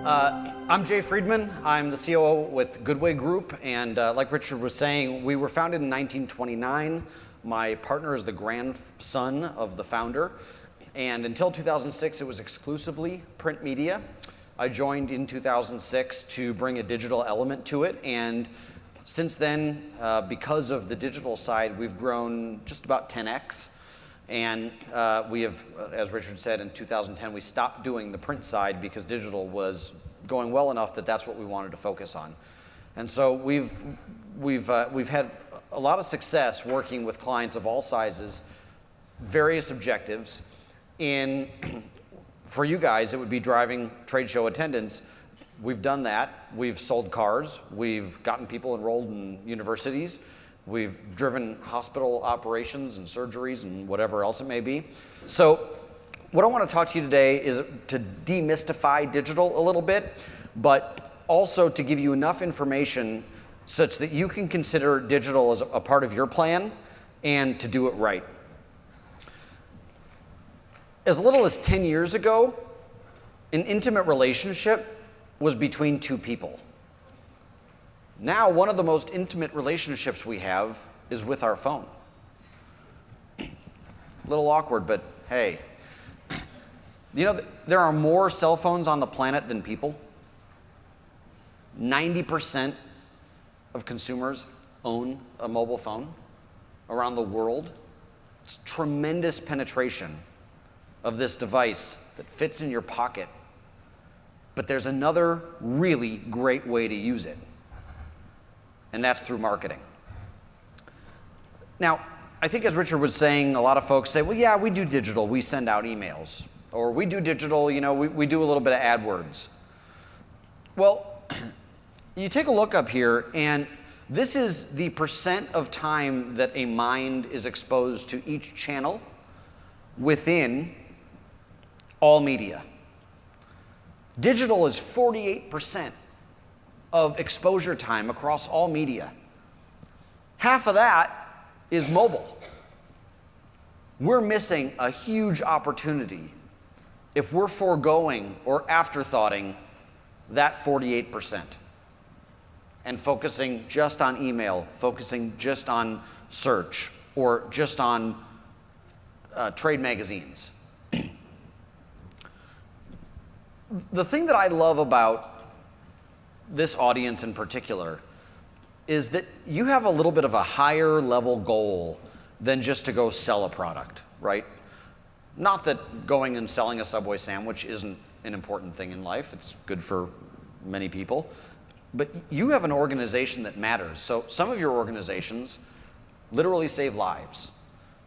I'm Jay Friedman. I'm the COO with Goodway Group, and like Richard was saying, we were founded in 1929. My partner is the grandson of the founder, and until 2006, it was exclusively print media. I joined in 2006 to bring a digital element to it, and since then, because of the digital side, we've grown just about 10x. And we have, as Richard said, in 2010, we stopped doing the print side because digital was going well enough that that's what we wanted to focus on. And so we've had a lot of success working with clients of all sizes, various objectives. For you guys, it would be driving trade show attendance. We've done that. We've sold cars. We've gotten people enrolled in universities. We've driven hospital operations and surgeries and whatever else it may be. So what I want to talk to you today is to demystify digital a little bit, but also to give you enough information such that you can consider digital as a part of your plan and to do it right. As little as 10 years ago, an intimate relationship was between two people. Now, one of the most intimate relationships we have is with our phone. A little awkward, but hey. You know, there are more cell phones on the planet than people. 90% of consumers own a mobile phone around the world. It's tremendous penetration of this device that fits in your pocket. But there's another really great way to use it. And that's through marketing. Now, I think as Richard was saying, a lot of folks say, well, yeah, we do digital. We send out emails. Or we do digital, you know, we do a little bit of AdWords. Well, you take a look up here, and this is the percent of time that a mind is exposed to each channel within all media. Digital is 48% of exposure time across all media. Half of that is mobile. We're missing a huge opportunity if we're foregoing or afterthoughting that 48% and focusing just on email, focusing just on search, or just on trade magazines. The thing that I love about this audience in particular is that you have a little bit of a higher level goal than just to go sell a product, right? Not that going and selling a Subway sandwich isn't an important thing in life. It's good for many people. But you have an organization that matters. So some of your organizations literally save lives.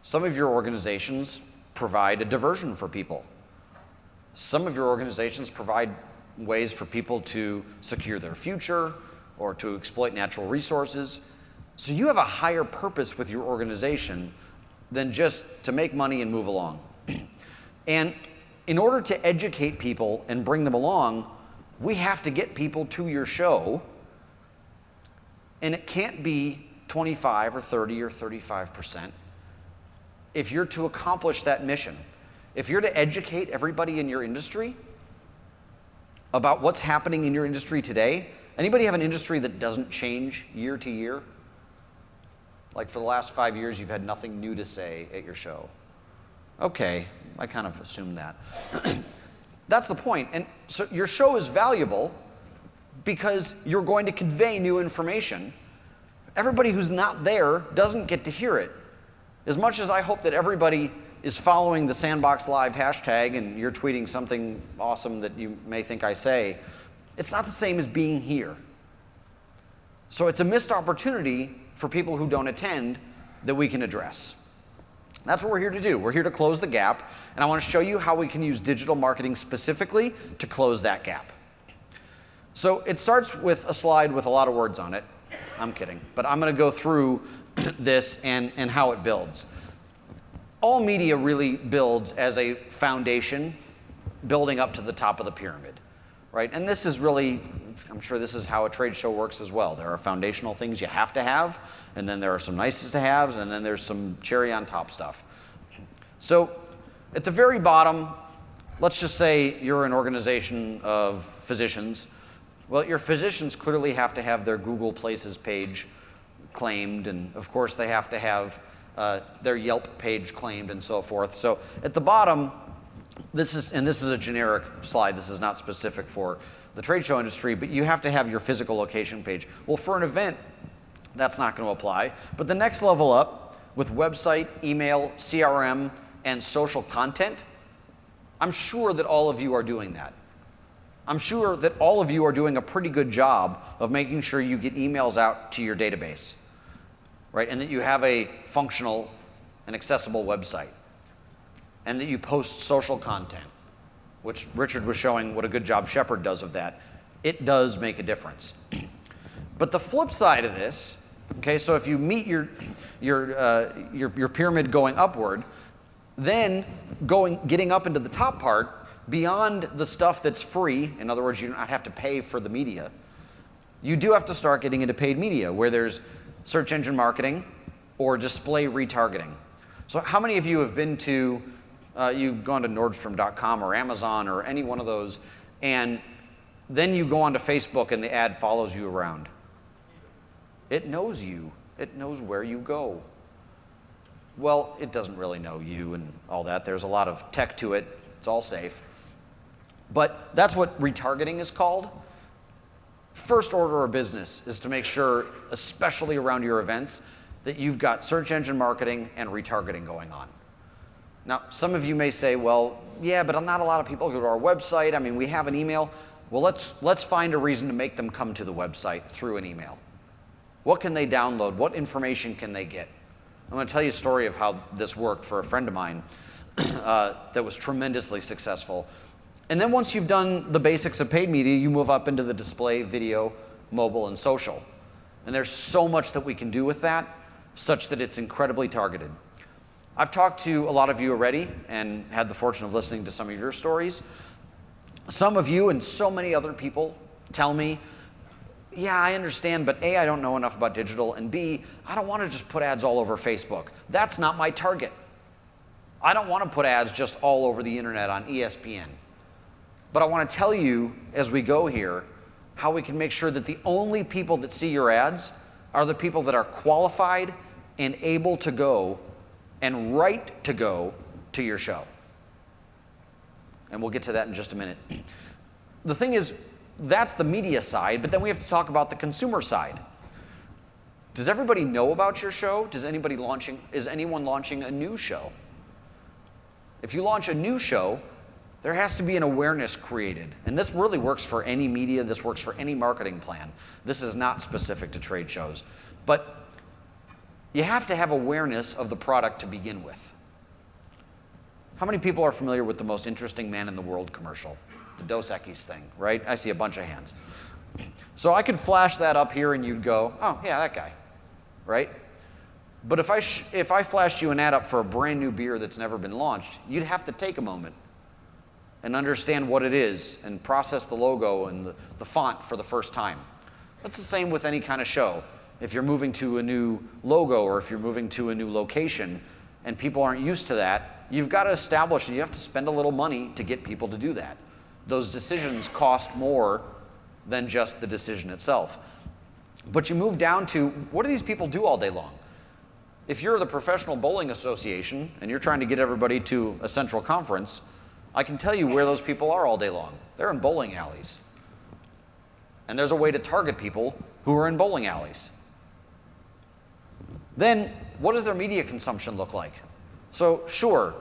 Some of your organizations provide a diversion for people. Some of your organizations provide ways for people to secure their future or to exploit natural resources. So you have a higher purpose with your organization than just to make money and move along. And in order to educate people and bring them along, we have to get people to your show, and it can't be 25 or 30 or 35%. If you're to accomplish that mission, if you're to educate everybody in your industry about what's happening in your industry today. Anybody have an industry that doesn't change year to year? Like for the last 5 years, you've had nothing new to say at your show. Okay, I kind of assumed that. That's the point. And so your show is valuable because you're going to convey new information. Everybody who's not there doesn't get to hear it. As much as I hope that everybody is following the SandboxLIVE hashtag and you're tweeting something awesome that you may think I say, it's not the same as being here. So it's a missed opportunity for people who don't attend that we can address. That's what we're here to do. We're here to close the gap, and I want to show you how we can use digital marketing specifically to close that gap. So it starts with a slide with a lot of words on it. I'm kidding, but I'm going to go through this and how it builds. All media really builds as a foundation, building up to the top of the pyramid, right? And this is really, I'm sure this is how a trade show works as well. There are foundational things you have to have, and then there are some nice to haves, and then there's some cherry on top stuff. So at the very bottom, let's just say you're an organization of physicians. Well, your physicians clearly have to have their Google Places page claimed, and of course they have to have their Yelp page claimed and so forth. So at the bottom, this is a generic slide. This is not specific for the trade show industry, but you have to have your physical location page. Well, for an event, that's not going to apply. But the next level up, with website, email, CRM, and social content, I'm sure that all of you are doing that. I'm sure that all of you are doing a pretty good job of making sure you get emails out to your database, right? And that you have a functional and accessible website. And that you post social content, which Richard was showing what a good job Shepherd does of that. It does make a difference. But the flip side of this, okay, so if you meet your pyramid going upward, then getting up into the top part, beyond the stuff that's free, in other words, you do not have to pay for the media, you do have to start getting into paid media, where there's search engine marketing or display retargeting. So how many of you have been to, you've gone to Nordstrom.com or Amazon or any one of those, and then you go onto Facebook and the ad follows you around? It knows you. It knows where you go. Well, it doesn't really know you and all that. There's a lot of tech to it. It's all safe. But that's what retargeting is called. First order of business is to make sure, especially around your events, that you've got search engine marketing and retargeting going on. Now, some of you may say, well, yeah, but not a lot of people go to our website. I mean, we have an email. Well, let's find a reason to make them come to the website through an email. What can they download? What information can they get? I'm going to tell you a story of how this worked for a friend of mine that was tremendously successful. And then once you've done the basics of paid media, you move up into the display, video, mobile, and social. And there's so much that we can do with that, such that it's incredibly targeted. I've talked to a lot of you already and had the fortune of listening to some of your stories. Some of you and so many other people tell me, yeah, I understand, but A, I don't know enough about digital, and B, I don't want to just put ads all over Facebook. That's not my target. I don't want to put ads just all over the internet on ESPN. But I want to tell you, as we go here, how we can make sure that the only people that see your ads are the people that are qualified and able to go and right to go to your show. And we'll get to that in just a minute. The thing is, that's the media side, but then we have to talk about the consumer side. Does everybody know about your show? Is anyone launching a new show? If you launch a new show, there has to be an awareness created. And this really works for any media, this works for any marketing plan. This is not specific to trade shows. But you have to have awareness of the product to begin with. How many people are familiar with the most interesting man in the world commercial? The Dos Equis thing, right? I see a bunch of hands. So I could flash that up here and you'd go, oh, yeah, that guy, right? But if I flashed you an ad up for a brand new beer that's never been launched, you'd have to take a moment and understand what it is and process the logo and the font for the first time. That's the same with any kind of show. If you're moving to a new logo or if you're moving to a new location and people aren't used to that, you've got to establish and you have to spend a little money to get people to do that. Those decisions cost more than just the decision itself. But you move down to, what do these people do all day long? If you're the Professional Bowling Association and you're trying to get everybody to a central conference, I can tell you where those people are all day long. They're in bowling alleys. And there's a way to target people who are in bowling alleys. Then, what does their media consumption look like? So, sure,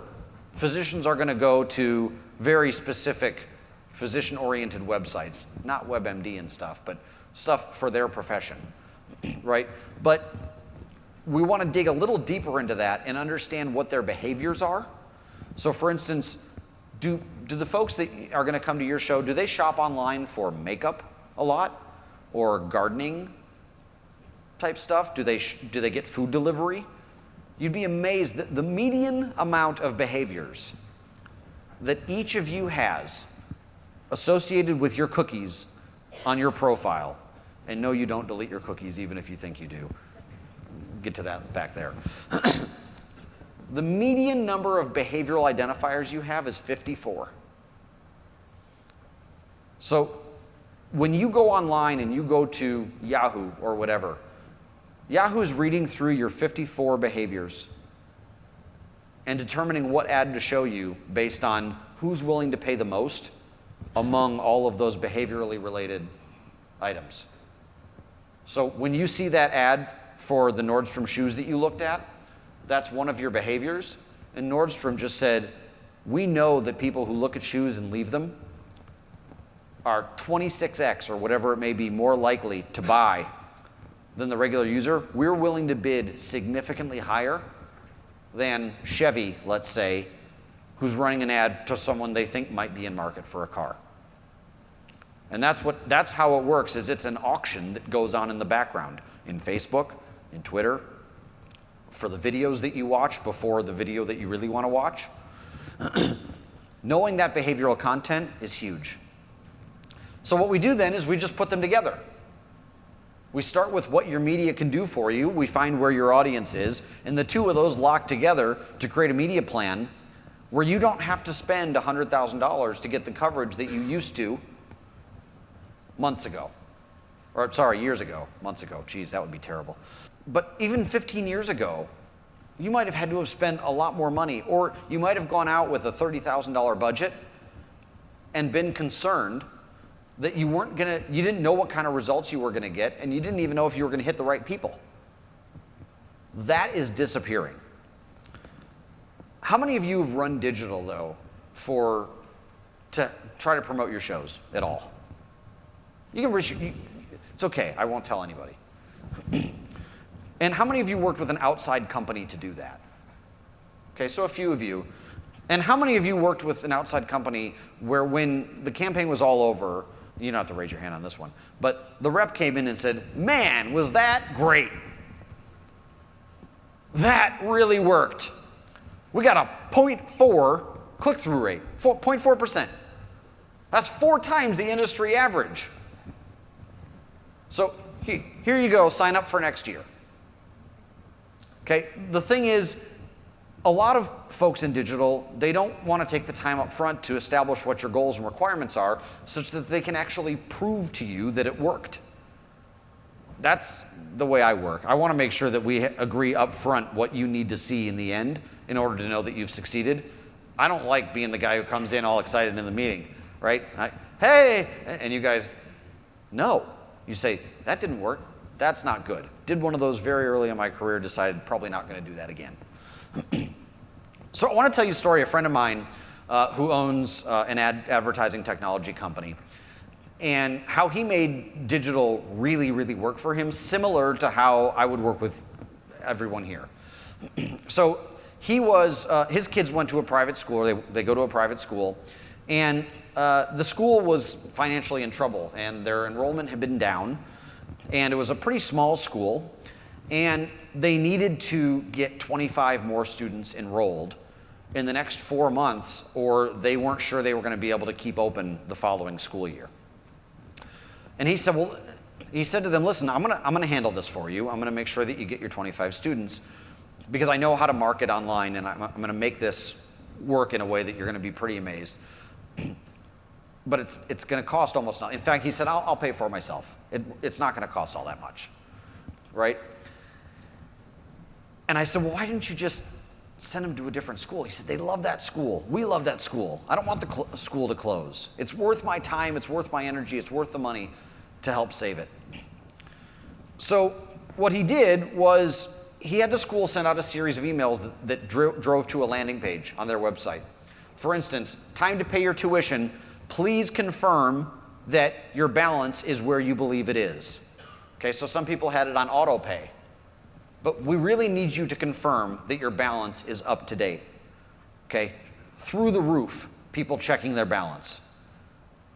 physicians are going to go to very specific physician-oriented websites, not WebMD and stuff, but stuff for their profession, right? But we want to dig a little deeper into that and understand what their behaviors are. So for instance, do the folks that are going to come to your show, do they shop online for makeup a lot or gardening type stuff? Do they get food delivery? You'd be amazed that the median amount of behaviors that each of you has associated with your cookies on your profile, and no, you don't delete your cookies even if you think you do. Get to that back there. The median number of behavioral identifiers you have is 54. So when you go online and you go to Yahoo or whatever, Yahoo is reading through your 54 behaviors and determining what ad to show you based on who's willing to pay the most among all of those behaviorally related items. So when you see that ad for the Nordstrom shoes that you looked at, that's one of your behaviors. And Nordstrom just said, we know that people who look at shoes and leave them are 26x or whatever it may be more likely to buy than the regular user. We're willing to bid significantly higher than Chevy, let's say, who's running an ad to someone they think might be in market for a car. And that's how it works, is it's an auction that goes on in the background in Facebook, in Twitter, for the videos that you watch before the video that you really want to watch. Knowing that behavioral content is huge. So what we do then is we just put them together. We start with what your media can do for you. We find where your audience is, and the two of those lock together to create a media plan where you don't have to spend $100,000 to get the coverage that you used to months ago. Or sorry, years ago, months ago. Geez, that would be terrible. But even 15 years ago, you might have had to have spent a lot more money, or you might have gone out with a $30,000 budget and been concerned that you didn't know what kind of results you were going to get, and you didn't even know if you were going to hit the right people. That is disappearing. How many of you have run digital, though, to try to promote your shows at all? You can reach, it's okay, I won't tell anybody. And how many of you worked with an outside company to do that? Okay, so a few of you. And how many of you worked with an outside company where when the campaign was all over, you don't have to raise your hand on this one, but the rep came in and said, man, was that great. That really worked. We got a 0.4 click-through rate, 0.4%. That's 4 times the industry average. So here you go, sign up for next year. Okay, the thing is, a lot of folks in digital, they don't want to take the time up front to establish what your goals and requirements are such that they can actually prove to you that it worked. That's the way I work. I want to make sure that we agree up front what you need to see in the end in order to know that you've succeeded. I don't like being the guy who comes in all excited in the meeting, right? Hey, and you guys, no. You say, that didn't work. That's not good. Did one of those very early in my career, decided probably not going to do that again. So I want to tell you a story. A friend of mine who owns an advertising technology company, and how he made digital really, really work for him, similar to how I would work with everyone here. So he was, his kids went to a private school, or they go to a private school, and the school was financially in trouble, and their enrollment had been down, and it was a pretty small school, and they needed to get 25 more students enrolled in the next 4 months, or they weren't sure they were going to be able to keep open the following school year. And he said, well, he said to them, listen, I'm going to handle this for you. I'm going to make sure that you get your 25 students because I know how to market online, and I'm going to make this work in a way that you're going to be pretty amazed. But it's going to cost almost nothing. In fact, he said, I'll pay for it myself. It's not going to cost all that much, right? And I said, well, why didn't you just send them to a different school? He said, they love that school. We love that school. I don't want the school to close. It's worth my time. It's worth my energy. It's worth the money to help save it. So what he did was he had the school send out a series of emails that drove to a landing page on their website. For instance, time to pay your tuition. Please confirm that your balance is where you believe it is. Okay, so some people had it on auto pay. But we really need you to confirm that your balance is up to date. Okay? Through the roof, people checking their balance.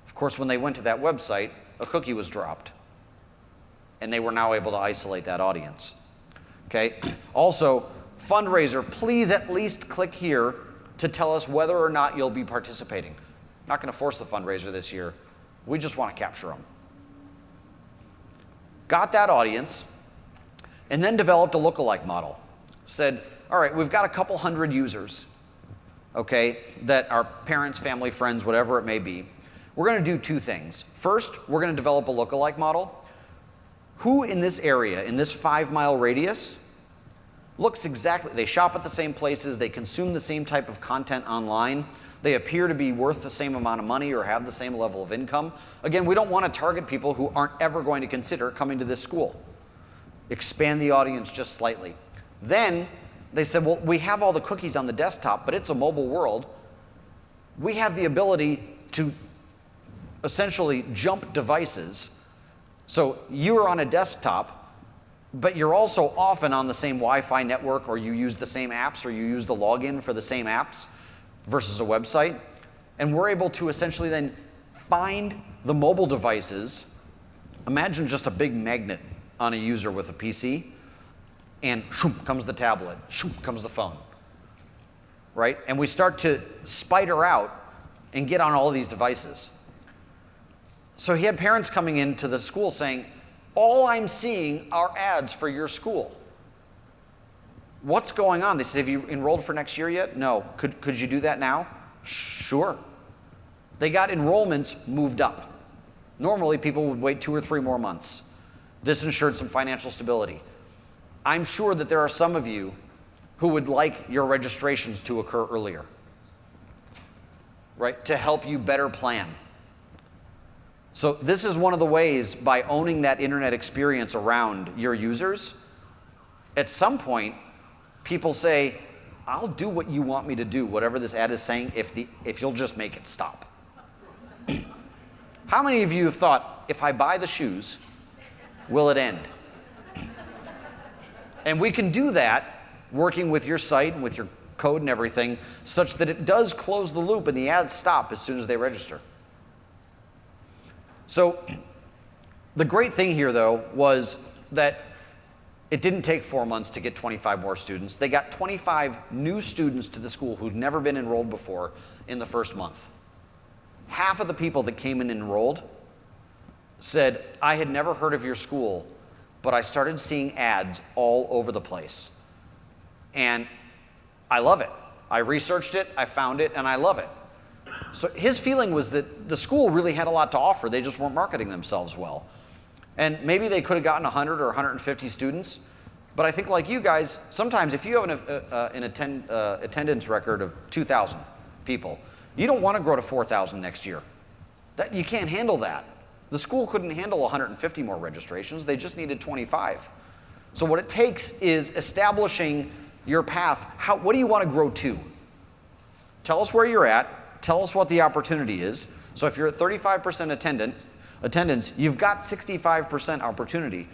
Of course, when they went to that website, a cookie was dropped. And they were now able to isolate that audience. Okay? Also, fundraiser, please at least click here to tell us whether or not you'll be participating. Not going to force the fundraiser this year. We just want to capture them. Got that audience, and then developed a lookalike model. Said, all right, we've got a couple hundred users, okay, that are parents, family, friends, whatever it may be. we're going to do two things. First, we're going to develop a lookalike model. Who in this area, in this 5-mile radius, looks exactly, they shop at the same places, they consume the same type of content online, they appear to be worth the same amount of money or have the same level of income. Again, we don't want to target people who aren't ever going to consider coming to this school. Expand the audience just slightly. Then they said, well, we have all the cookies on the desktop, but it's a mobile world. We have the ability to essentially jump devices. So you're on a desktop, but you're also often on the same Wi-Fi network, or you use the same apps, or you use the login for the same apps versus a website. And we're able to essentially then find the mobile devices. Imagine just a big magnet on a user with a PC, and shoom, comes the tablet, shoom, comes the phone, right? And we start to spider out and get on all of these devices. So he had parents coming into the school saying, all I'm seeing are ads for your school. What's going on? They said, have you enrolled for next year yet? No. Could you do that now? Sure. They got enrollments moved up. Normally, people would wait 2 or 3 more months. This ensured some financial stability. I'm sure that there are some of you who would like your registrations to occur earlier, right? To help you better plan. So this is one of the ways, by owning that internet experience around your users, at some point, people say, I'll do what you want me to do, whatever this ad is saying, if you'll just make it stop. How many of you have thought, if I buy the shoes, will it end? And we can do that working with your site and with your code and everything, such that it does close the loop and the ads stop as soon as they register. So the great thing here, though, was that it didn't take 4 months to get 25 more students. They got 25 new students to the school who'd never been enrolled before in the first month. Half of the people that came in and enrolled said, I had never heard of your school, but I started seeing ads all over the place. And I love it. I researched it, I found it, and I love it. So his feeling was that the school really had a lot to offer. They just weren't marketing themselves well. And maybe they could have gotten 100 or 150 students. But I think, like you guys, sometimes if you have an attendance record of 2,000 people, you don't want to grow to 4,000 next year. You can't handle that. The school couldn't handle 150 more registrations. They just needed 25. So what it takes is establishing your path. What do you want to grow to? Tell us where you're at. Tell us what the opportunity is. So if you're at 35% attendance, you've got 65% opportunity.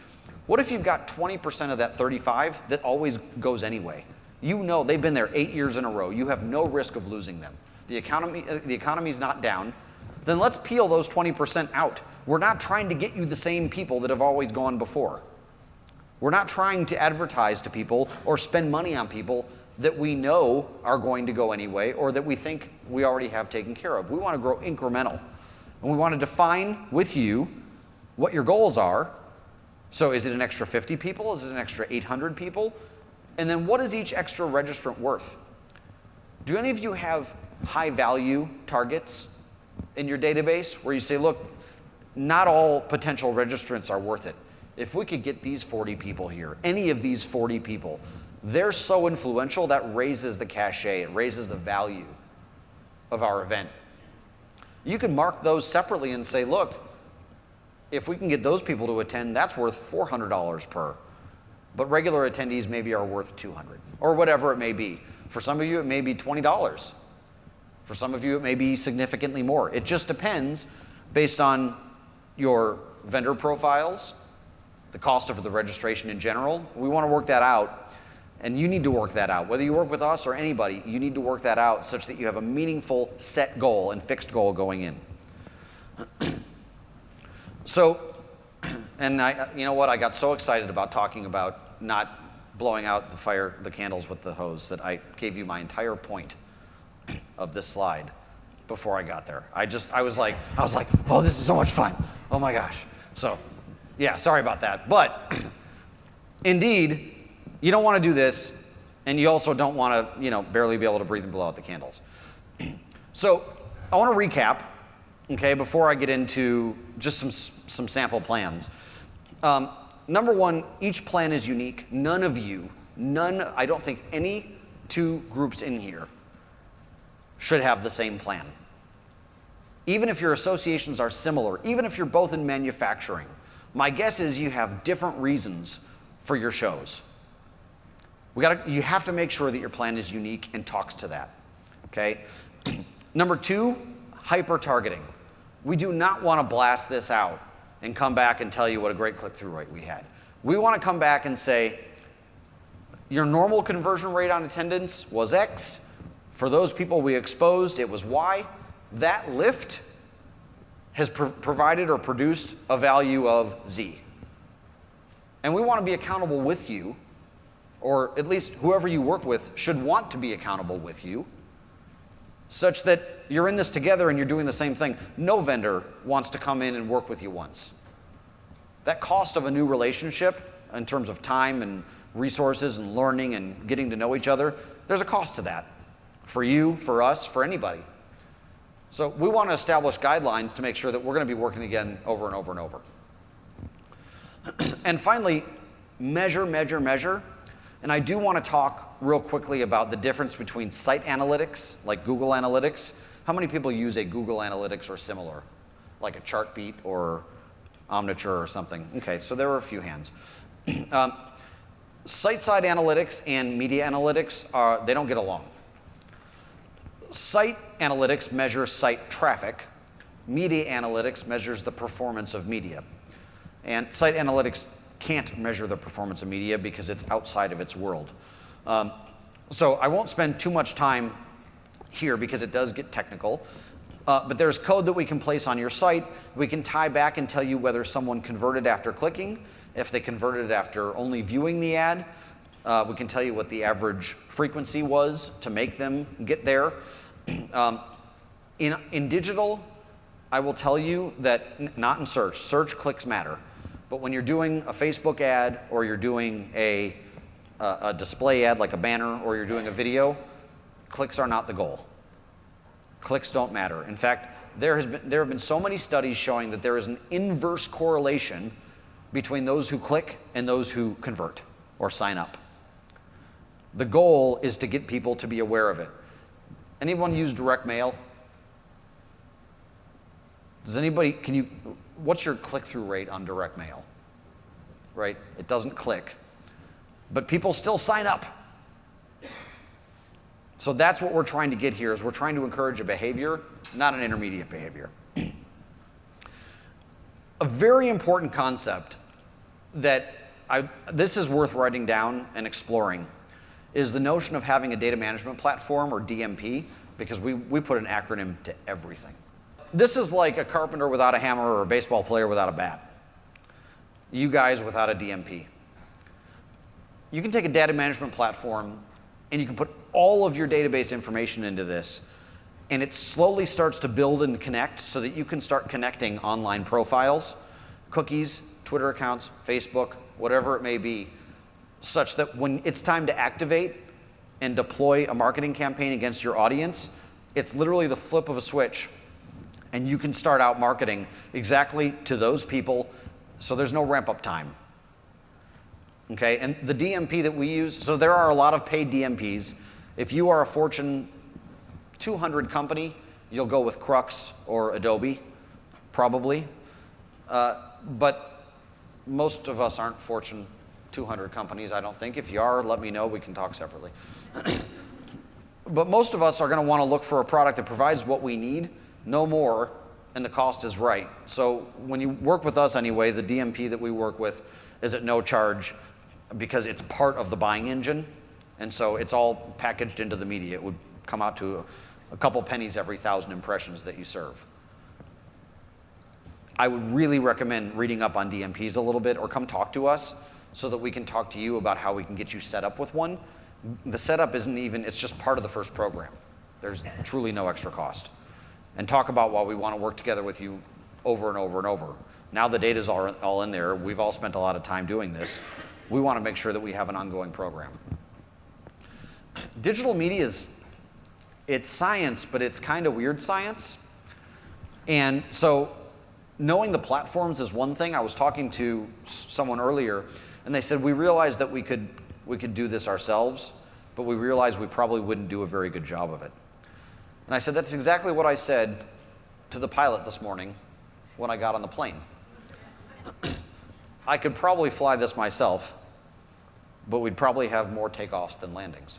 What if you've got 20% of that 35 that always goes anyway? You know they've been there 8 years in a row. You have no risk of losing them. The economy's not down. Then let's peel those 20% out. We're not trying to get you the same people that have always gone before. We're not trying to advertise to people or spend money on people that we know are going to go anyway, or that we think we already have taken care of. We want to grow incremental. And we want to define with you what your goals are. So is it an extra 50 people? Is it an extra 800 people? And then what is each extra registrant worth? Do any of you have high value targets in your database where you say, look, not all potential registrants are worth it. If we could get these 40 people here, any of these 40 people, they're so influential that raises the cachet, it raises the value of our event. You can mark those separately and say, look, if we can get those people to attend, that's worth $400 per. But regular attendees maybe are worth $200, or whatever it may be. For some of you, it may be $20. For some of you, it may be significantly more. It just depends based on your vendor profiles, the cost of the registration in general. We want to work that out. And you need to work that out. Whether you work with us or anybody, you need to work that out such that you have a meaningful set goal and fixed goal going in. So, and you know what? I got so excited about talking about not blowing out the candles with the hose that I gave you my entire point of this slide before I got there. I was like, oh, this is so much fun. Oh my gosh. So, yeah, sorry about that. But indeed, you don't want to do this, and you also don't want to, barely be able to breathe and blow out the candles. So I want to recap okay, before I get into just some sample plans. Number one, each plan is unique. I don't think any two groups in here should have the same plan. Even if your associations are similar, even if you're both in manufacturing, my guess is you have different reasons for your shows. You have to make sure that your plan is unique and talks to that, okay? Number two, hyper-targeting. We do not want to blast this out and come back and tell you what a great click-through rate we had. We want to come back and say, your normal conversion rate on attendance was X. For those people we exposed, it was Y. That lift has provided or produced a value of Z. And we want to be accountable with you, or at least whoever you work with should want to be accountable with you, such that you're in this together and you're doing the same thing. No vendor wants to come in and work with you once. That cost of a new relationship in terms of time and resources and learning and getting to know each other, there's a cost to that. For you, for us, for anybody. So we want to establish guidelines to make sure that we're going to be working again over and over and over. And finally, measure. And I do want to talk real quickly about the difference between site analytics, like Google Analytics. How many people use a Google Analytics or similar, like a Chartbeat or Omniture or something? Okay, so there were a few hands. Site-side analytics and media analytics, they don't get along. Site analytics measures site traffic. Media analytics measures the performance of media. And site analytics can't measure the performance of media because it's outside of its world. So I won't spend too much time here because it does get technical. But there's code that we can place on your site. We can tie back and tell you whether someone converted after clicking, if they converted after only viewing the ad. We can tell you what the average frequency was to make them get there. In digital, I will tell you that, not in search. Search clicks matter. But when you're doing a Facebook ad or you're doing a display ad like a banner or you're doing a video, clicks are not the goal. Clicks don't matter. In fact, there have been so many studies showing that there is an inverse correlation between those who click and those who convert or sign up. The goal is to get people to be aware of it. Anyone use direct mail? Does anybody, what's your click-through rate on direct mail? Right? It doesn't click. But people still sign up. So that's what we're trying to get here, is we're trying to encourage a behavior, not an intermediate behavior. A very important concept that this is worth writing down and exploring is the notion of having a data management platform, or DMP, because we put an acronym to everything. This is like a carpenter without a hammer or a baseball player without a bat. You guys without a DMP. You can take a data management platform and you can put all of your database information into this, and it slowly starts to build and connect so that you can start connecting online profiles, cookies, Twitter accounts, Facebook, whatever it may be, such that when it's time to activate and deploy a marketing campaign against your audience, it's literally the flip of a switch, and you can start out marketing exactly to those people, so there's no ramp-up time. Okay, and the DMP that we use, so there are a lot of paid DMPs. If you are a Fortune 200 company, you'll go with Crux or Adobe, probably. But most of us aren't Fortune 200 companies, I don't think. If you are, let me know, we can talk separately. But most of us are going to want to look for a product that provides what we need, no more, and the cost is right. So when you work with us anyway, the DMP that we work with is at no charge because it's part of the buying engine, and so it's all packaged into the media. It would come out to a couple pennies every 1,000 impressions that you serve. I would really recommend reading up on DMPs a little bit, or come talk to us so that we can talk to you about how we can get you set up with one. The setup isn't even, it's just part of the first program. There's truly no extra cost. And talk about why we want to work together with you over and over and over. Now the data's all in there. We've all spent a lot of time doing this. We want to make sure that we have an ongoing program. Digital media it's science, but it's kind of weird science. And so knowing the platforms is one thing. I was talking to someone earlier, and they said, we realized that we could do this ourselves, but we realized we probably wouldn't do a very good job of it. And I said, that's exactly what I said to the pilot this morning when I got on the plane. I could probably fly this myself, but we'd probably have more takeoffs than landings.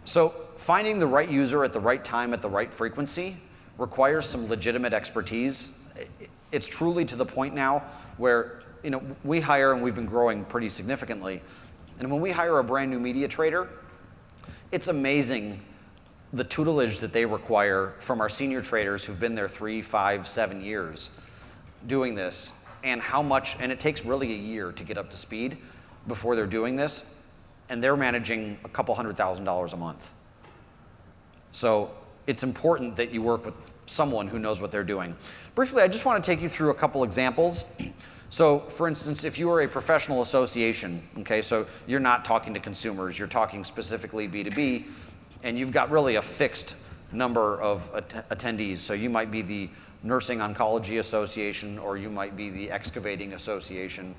So finding the right user at the right time at the right frequency requires some legitimate expertise. It's truly to the point now where we hire, and we've been growing pretty significantly, and when we hire a brand new media trader, it's amazing the tutelage that they require from our senior traders who've been there 3, 5, 7 years doing this, and how much, and it takes really a year to get up to speed before they're doing this, and they're managing a couple $100,000 a month. So it's important that you work with someone who knows what they're doing. Briefly, I just want to take you through a couple examples. So for instance, if you are a professional association, okay, so you're not talking to consumers, you're talking specifically B2B, and you've got really a fixed number of attendees. So you might be the Nursing Oncology Association, or you might be the Excavating Association.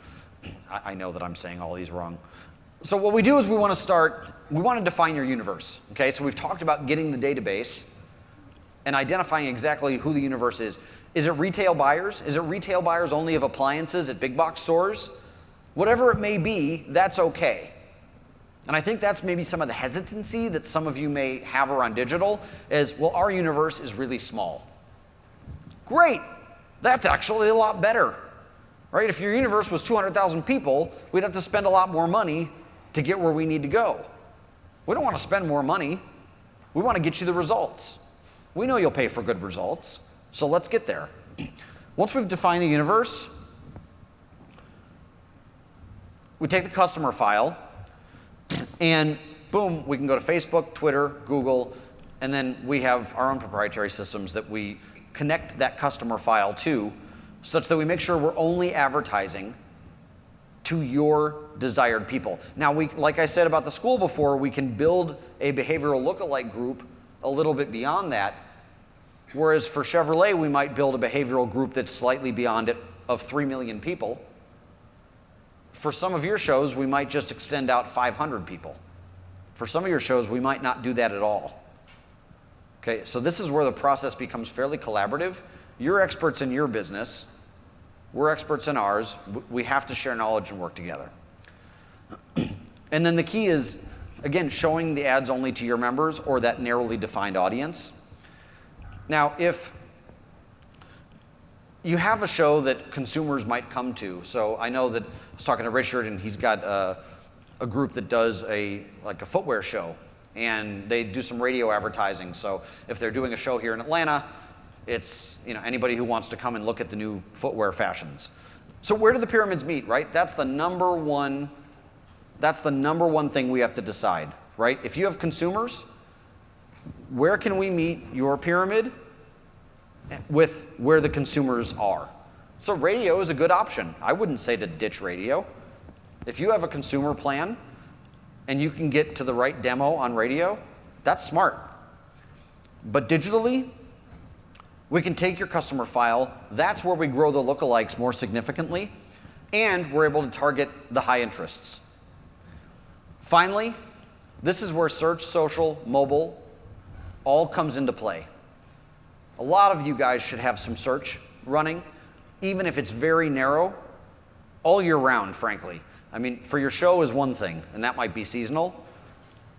I know that I'm saying all these wrong. So what we do is we want to define your universe. Okay, so we've talked about getting the database and identifying exactly who the universe is. Is it retail buyers? Is it retail buyers only of appliances at big box stores? Whatever it may be, that's okay. And I think that's maybe some of the hesitancy that some of you may have around digital is, well, our universe is really small. Great, that's actually a lot better, right? If your universe was 200,000 people, we'd have to spend a lot more money to get where we need to go. We don't want to spend more money. We want to get you the results. We know you'll pay for good results, so let's get there. Once we've defined the universe, we take the customer file, and boom, we can go to Facebook, Twitter, Google, and then we have our own proprietary systems that we connect that customer file to, such that we make sure we're only advertising to your desired people. Now, like I said about the school before, we can build a behavioral lookalike group a little bit beyond that, whereas for Chevrolet, we might build a behavioral group that's slightly beyond it of 3 million people. For some of your shows, we might just extend out 500 people. For some of your shows, we might not do that at all. Okay, so this is where the process becomes fairly collaborative. You're experts in your business. We're experts in ours. We have to share knowledge and work together. And then the key is, again, showing the ads only to your members or that narrowly defined audience. Now, if you have a show that consumers might come to, so I know that I was talking to Richard, and he's got a group that does a footwear show, and they do some radio advertising. So if they're doing a show here in Atlanta, it's anybody who wants to come and look at the new footwear fashions. So where do the pyramids meet, right? That's the number one thing we have to decide, right? If you have consumers, where can we meet your pyramid with where the consumers are? So radio is a good option. I wouldn't say to ditch radio. If you have a consumer plan and you can get to the right demo on radio, that's smart. But digitally, we can take your customer file. That's where we grow the lookalikes more significantly, and we're able to target the high interests. Finally, this is where search, social, mobile all comes into play. A lot of you guys should have some search running, even if it's very narrow, all year round, frankly. I mean, for your show is one thing, and that might be seasonal,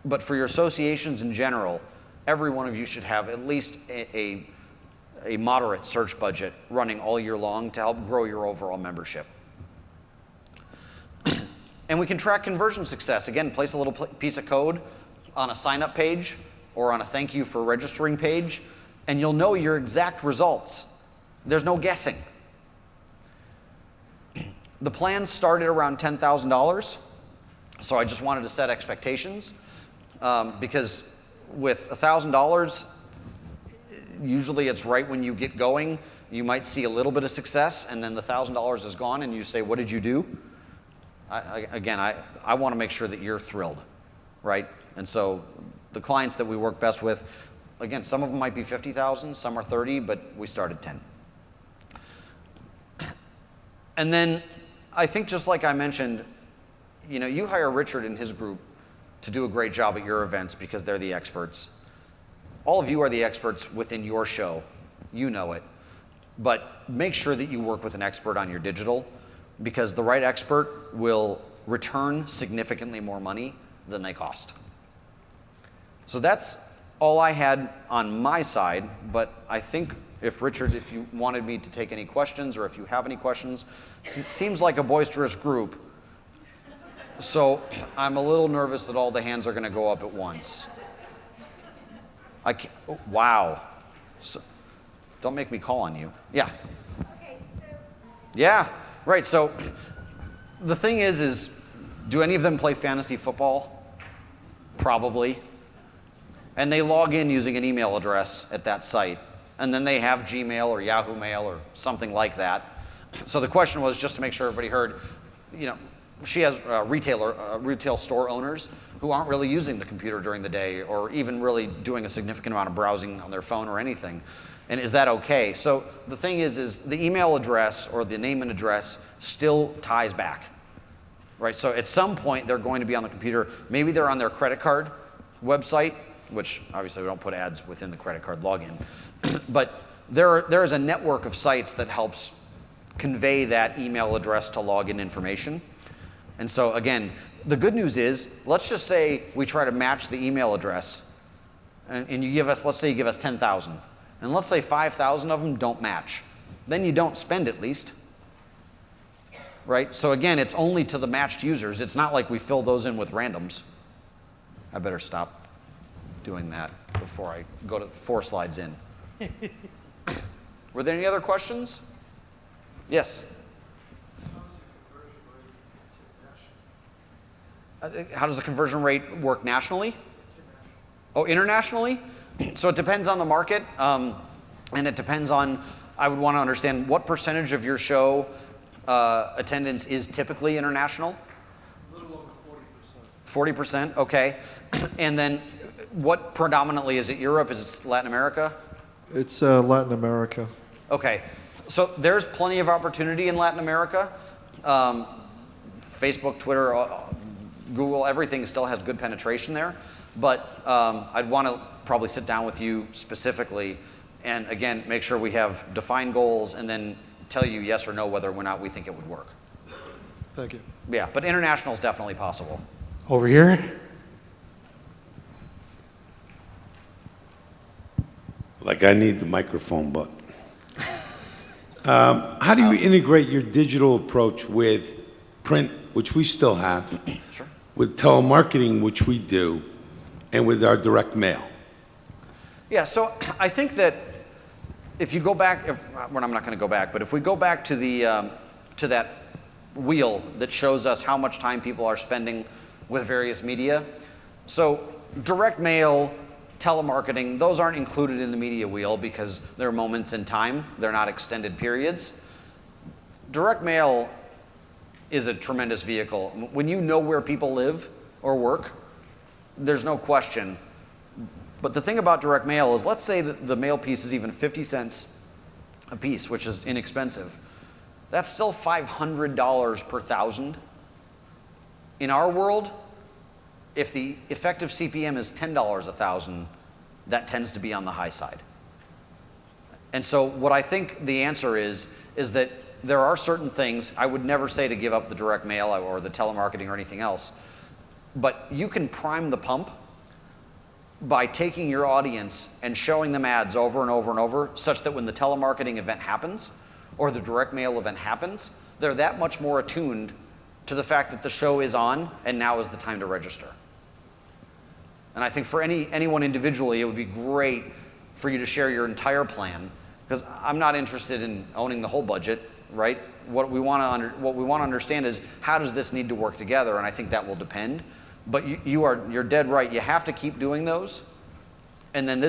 but for your associations in general, every one of you should have at least a moderate search budget running all year long to help grow your overall membership. And we can track conversion success. Again, place a little piece of code on a sign-up page or on a thank you for registering page, and you'll know your exact results. There's no guessing. The plans started around $10,000, so I just wanted to set expectations because with $1,000, usually it's right when you get going, you might see a little bit of success, and then the $1,000 is gone, and you say, what did you do? I want to make sure that you're thrilled, right? And so the clients that we work best with, Again, some of them might be 50,000, some are 30, but we start at 10. And then I think just like I mentioned, you hire Richard and his group to do a great job at your events because they're the experts. All of you are the experts within your show. You know it. But make sure that you work with an expert on your digital, because the right expert will return significantly more money than they cost. So that's all I had on my side, but I think Richard, if you wanted me to take any questions, or if you have any questions, it seems like a boisterous group. So I'm a little nervous that all the hands are going to go up at once. Wow. So, don't make me call on you. Yeah. Okay, so. Yeah, right. So the thing is do any of them play fantasy football? Probably. And they log in using an email address at that site. And then they have Gmail or Yahoo Mail or something like that. So the question was, just to make sure everybody heard, she has retail store owners who aren't really using the computer during the day, or even really doing a significant amount of browsing on their phone or anything. And is that okay? So the thing is the email address or the name and address still ties back, right? So at some point they're going to be on the computer. Maybe they're on their credit card website, which obviously we don't put ads within the credit card login. But there is a network of sites that helps convey that email address to login information. And so again, the good news is, let's just say we try to match the email address, and you give us, let's say you give us 10,000, and let's say 5,000 of them don't match. Then you don't spend at least, right? So again, it's only to the matched users. It's not like we fill those in with randoms. I better stop doing that before I go to 4 slides in. Were there any other questions? Yes? How does the conversion rate work nationally? Oh, internationally? So it depends on the market, and it depends on, I would want to understand what percentage of your show attendance is typically international? A little over 40%. 40%, okay. And then what predominantly, is it Europe, is it Latin America? It's Latin America. Okay, so there's plenty of opportunity in Latin America. Facebook, Twitter, Google, everything still has good penetration there. But I'd want to probably sit down with you specifically and, again, make sure we have defined goals and then tell you yes or no whether or not we think it would work. Thank you. Yeah, but international is definitely possible. Over here. Like I need the microphone button. How do you integrate your digital approach with print, which we still have, Sure. with telemarketing, which we do, and with our direct mail? Yeah, so I think that if you go back, well, I'm not going to go back, but if we go back to the to that wheel that shows us how much time people are spending with various media, so direct mail, telemarketing, those aren't included in the media wheel because they're moments in time, they're not extended periods. Direct mail is a tremendous vehicle. When you know where people live or work, there's no question. But the thing about direct mail is, let's say that the mail piece is even 50 cents a piece, which is inexpensive. That's still $500 per thousand. In our world, if the effective CPM is $10 a thousand, that tends to be on the high side. And so what I think the answer is that there are certain things, I would never say to give up the direct mail or the telemarketing or anything else, but you can prime the pump by taking your audience and showing them ads over and over and over, such that when the telemarketing event happens or the direct mail event happens, they're that much more attuned to the fact that the show is on and now is the time to register. And I think for anyone individually, it would be great for you to share your entire plan, because I'm not interested in owning the whole budget, right? What we want to understand is, how does this need to work together? And I think that will depend. But you're dead right. You have to keep doing those. And then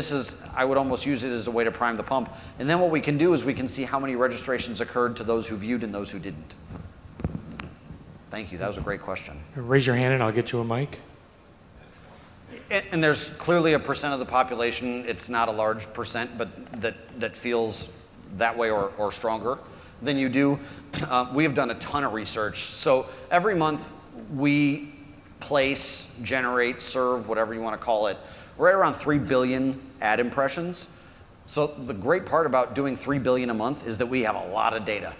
I would almost use it as a way to prime the pump. And then what we can do is we can see how many registrations occurred to those who viewed and those who didn't. Thank you. That was a great question. Raise your hand and I'll get you a mic. And there's clearly a percent of the population, it's not a large percent, but that feels that way or stronger than you do. We have done a ton of research. So every month we place, generate, serve, whatever you want to call it, right around 3 billion ad impressions. So the great part about doing 3 billion a month is that we have a lot of data.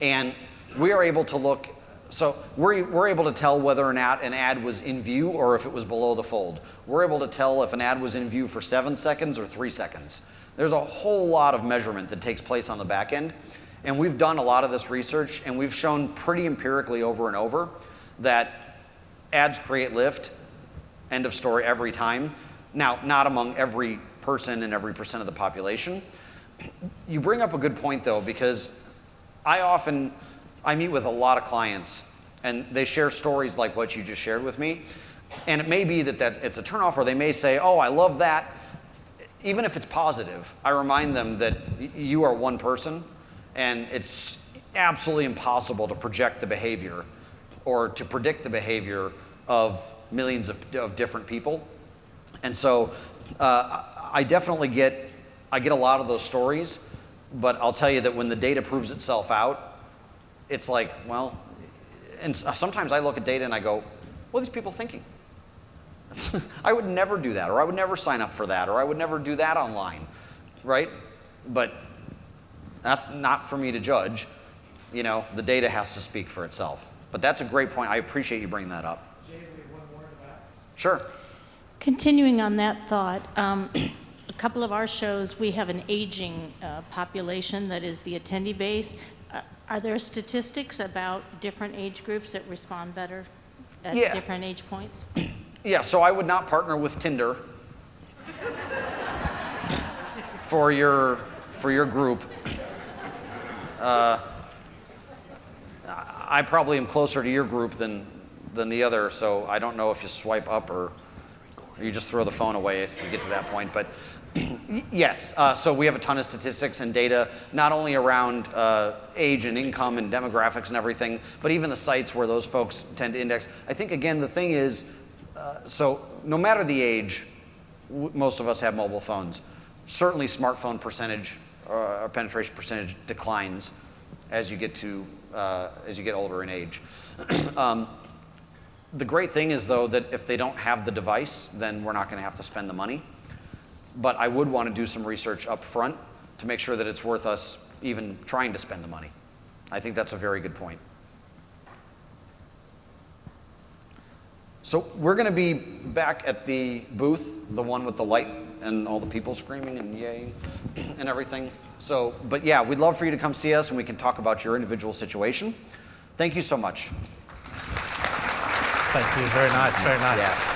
And we are able to look, so we're able to tell whether or not an ad was in view or if it was below the fold. We're able to tell if an ad was in view for 7 seconds or 3 seconds. There's a whole lot of measurement that takes place on the back end. And we've done a lot of this research, and we've shown pretty empirically over and over that ads create lift, end of story every time. Now, not among every person and every percent of the population. You bring up a good point though, because I meet with a lot of clients and they share stories like what you just shared with me. And it may be that it's a turnoff, or they may say, oh, I love that. Even if it's positive, I remind them that you are one person and it's absolutely impossible to project the behavior or to predict the behavior of millions of different people. And so I definitely get a lot of those stories, but I'll tell you that when the data proves itself out, it's like, well, and sometimes I look at data and I go, what are these people thinking? I would never do that, or I would never sign up for that, or I would never do that online, right? But that's not for me to judge. You know, the data has to speak for itself. But that's a great point. I appreciate you bringing that up. Jay, we have one more in the back. Sure. Continuing on that thought, a couple of our shows, we have an aging population that is the attendee base. Are there statistics about different age groups that respond better at different age points? Yeah, so I would not partner with Tinder for your group. I probably am closer to your group than the other, so I don't know if you swipe up or you just throw the phone away if you get to that point. But yes, so we have a ton of statistics and data, not only around age and income and demographics and everything, but even the sites where those folks tend to index. I think, again, the thing is, so no matter the age, most of us have mobile phones. Certainly smartphone percentage, penetration percentage declines as you get older in age. The great thing is, though, that if they don't have the device, then we're not going to have to spend the money. But I would want to do some research up front to make sure that it's worth us even trying to spend the money. I think that's a very good point. So we're going to be back at the booth, the one with the light and all the people screaming and yay and everything. So, but yeah, we'd love for you to come see us and we can talk about your individual situation. Thank you so much. Thank you. Very nice. Very nice. Yeah.